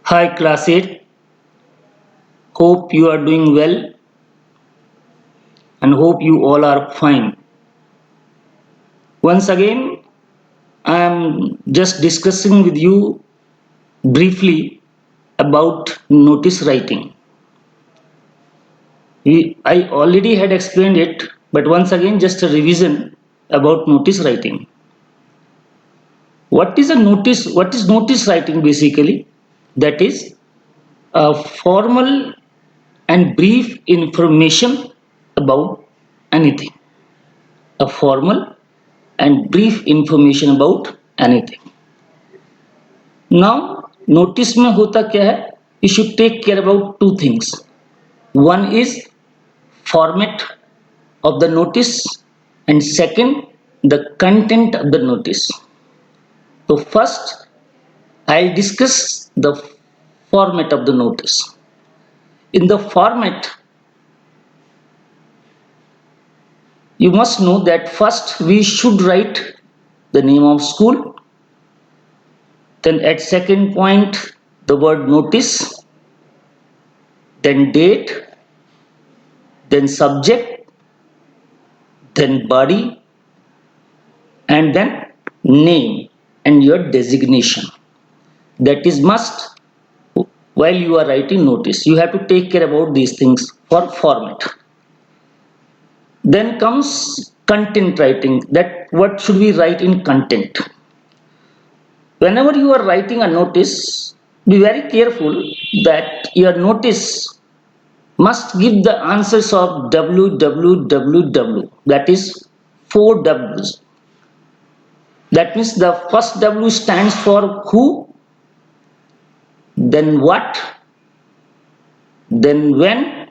Hi class 8, hope you are doing well and hope you all are fine. Once again, I am just discussing with you briefly about notice writing. I already had explained it, but once again, just a revision about notice writing. What is a notice? What is notice writing basically? That is a formal and brief information about anything. A formal and brief information about anything. Now, notice में होता क्या है? You should take care about two things. One is format of the notice, and second, the content of the notice. So first, I'll discuss the format of the notice. In the format, you must know that first we should write the name of school, then at second point the word notice, then date, then subject, then body, and then name and your designation. That is must while you are writing notice. You have to take care about these things for format. Then comes content writing. That what should we write in content? Whenever you are writing a notice, be very careful that your notice must give the answers of www. That is 4 W's. That means the first W stands for who, then what, then when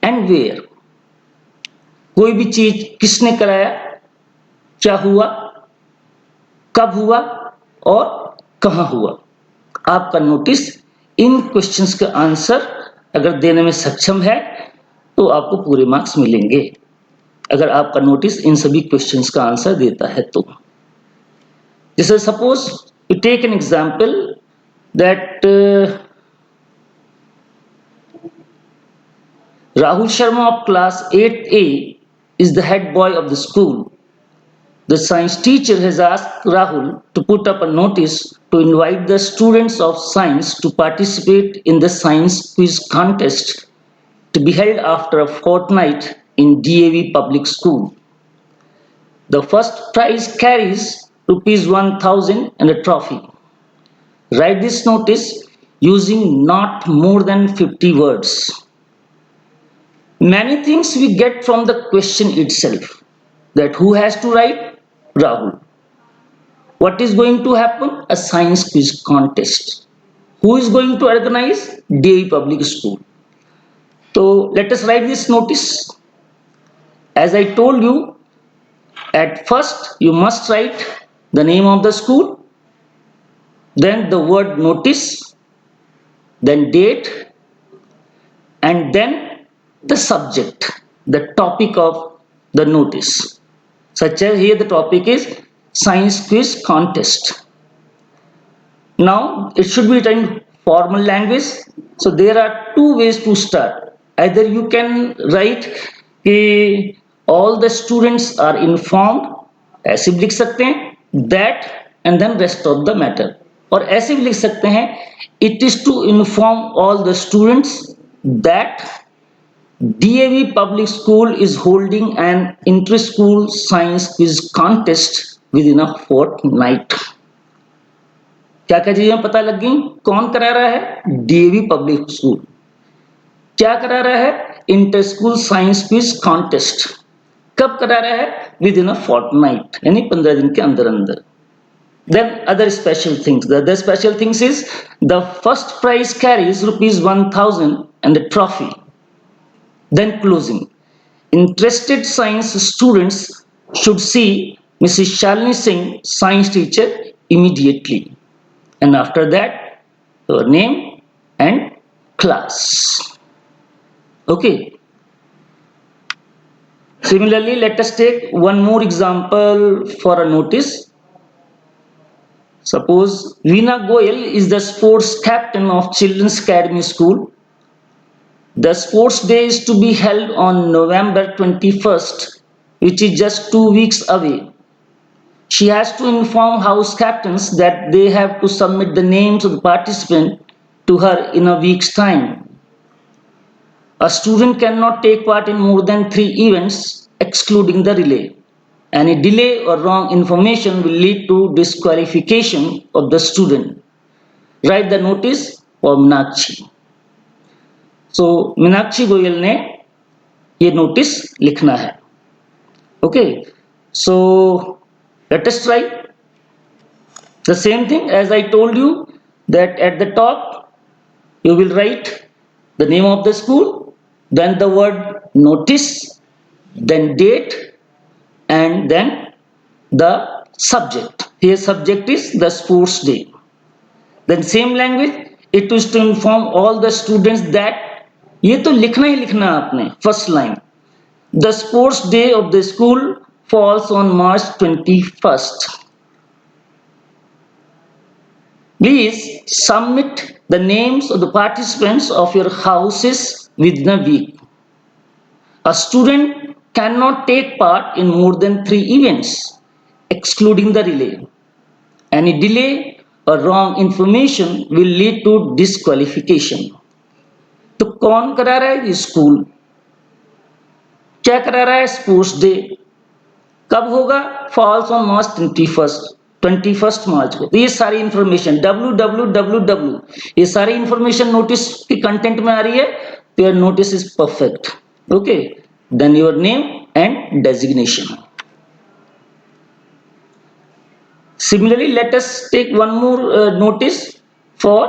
and where. कोई भी चीज किसने कराया, क्या हुआ, कब हुआ और कहां हुआ. आपका नोटिस इन क्वेश्चंस का आंसर अगर देने में सक्षम है तो आपको पूरे मार्क्स मिलेंगे. अगर आपका नोटिस इन सभी क्वेश्चंस का आंसर देता है तो. जैसे suppose you take an example that Rahul Sharma of class 8A is the head boy of the school. The science teacher has asked Rahul to put up a notice to invite the students of science to participate in the science quiz contest to be held after a fortnight in DAV public school. The first prize carries rupees 1000 and a trophy. Write this notice using not more than 50 words. Many things we get from the question itself. That who has to write? Rahul. What is going to happen? A science quiz contest. Who is going to organize? DAV Public School. So let us write this notice. As I told you, at first you must write the name of the school, then the word notice, then date, and then the subject, the topic of the notice. Such as here the topic is science quiz contest. Now it should be written in formal language. So there are two ways to start. Either you can write all the students are informed, ऐसे भी लिख सकते हैं, that and then rest of the matter. और ऐसे भी लिख सकते हैं, it is to inform all the students that DAV Public School is holding an inter-school science quiz contest within a fortnight. क्या क्या चीजें पता लग गई? कौन करा रहा है? DAV Public School. क्या करा रहा है? Inter school science quiz contest. कब करा रहा है? विद इन अ फोर्टनाइट, यानी 15 दिन के अंदर अंदर. Then other special things. The other special things is the first prize carries rupees 1000 and the trophy. Then closing. Interested science students should see Mrs. Shalini Singh, science teacher, immediately. And after that, your name and class. Okay. Similarly, let us take one more example for a notice. Suppose Veena Goyal is the sports captain of Children's Academy School. The sports day is to be held on November 21st, which is just 2 weeks away. She has to inform house captains that they have to submit the names of the participant to her in a week's time. A student cannot take part in more than 3 events, excluding the relay. Any delay or wrong information will lead to disqualification of the student. Write the notice for Meenakshi. So Meenakshi Goyal ने ये notice लिखना है. Okay, so let us try the same thing as I told you, that at the top you will write the name of the school, then the word notice, then date, and then the subject. Here subject is the sports day. Then same language, it is to inform all the students that ये तो लिखना ही लिखना आपने. First line, the sports day of the school falls on March 21st. Please submit the names of the participants of your houses within a week. A student cannot take part in more than 3 events, excluding the relay. Any delay or wrong information will lead to disqualification. तो कौन करा रहा है? School. क्या करा रहा है? Sports day. कब होगा? फॉल्स ऑन मार्च 21st मार्च को. तो ये सारी इंफॉर्मेशन www, ये सारी इंफॉर्मेशन नोटिस की कंटेंट में आ रही है. तो your notice is perfect. Okay, then your name and designation. Similarly, let us take one more notice for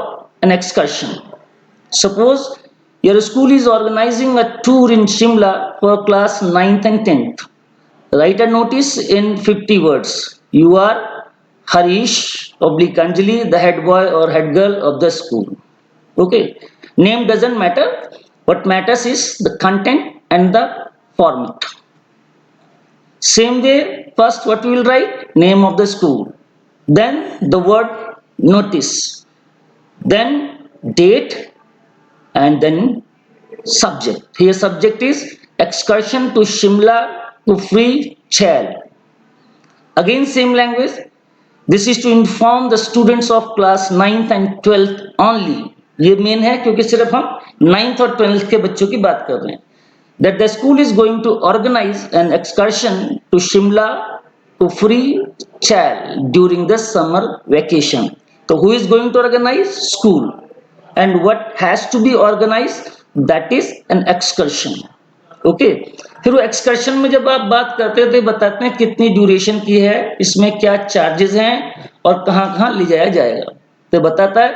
an excursion. Suppose your school is organizing a tour in Shimla for class 9th and 10th. Write a notice in 50 words. You are Harish oblique Anjali, the head boy or head girl of the school. Okay. Name doesn't matter. What matters is the content and the format. Same way, first what we will write? Name of the school. Then the word notice. Then date. And then subject. Here subject is excursion to Shimla to free child. Again same language. This is to inform the students of class 9th and 12th only. ये main है क्योंकि सिर्फ हम 9th और 12th के बच्चों की बात कर रहे हैं. That the school is going to organize an excursion to Shimla to free child during the summer vacation. So who is going to organize? School. And what has to be organized? That is an excursion. Okay. फिर वो excursion में जब आप बात करते हैं तो बताते हैं कितनी ड्यूरेशन की है, इसमें क्या चार्जेस हैं और कहाँ कहाँ ले जाया जाएगा. तो बताता है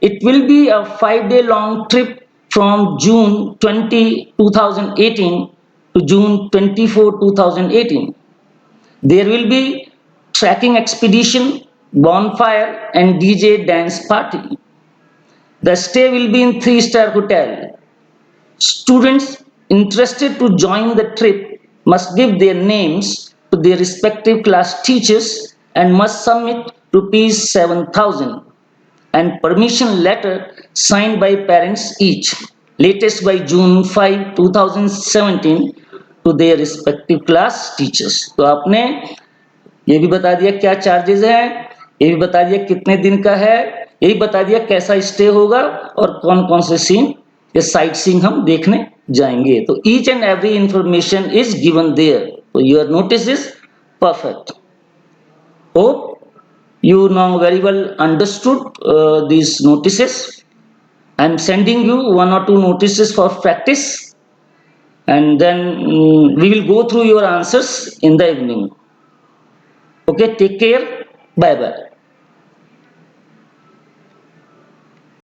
it will be a 5-day long trip from June 20, 2018 to June 24, 2018. There will be trekking expedition, bonfire and DJ dance party. The stay will be in 3-star hotel. Students interested to join the trip must give their names to their respective class teachers and must submit ₹7,000 and permission letter signed by parents each, latest by June 5, 2017 to their respective class teachers. तो आपने ये भी बता दिया क्या charges हैं, ये भी बता दिया कितने दिन का है, यही बता दिया कैसा स्टे होगा और कौन कौन से सीन या साइट सीइंग हम देखने जाएंगे. तो each and every information is given there. तो your notice is perfect. Hope you now very well understood these notices. I am sending you 1 or 2 notices for practice, and then we will go through your answers in the evening. Okay, take care. Bye bye.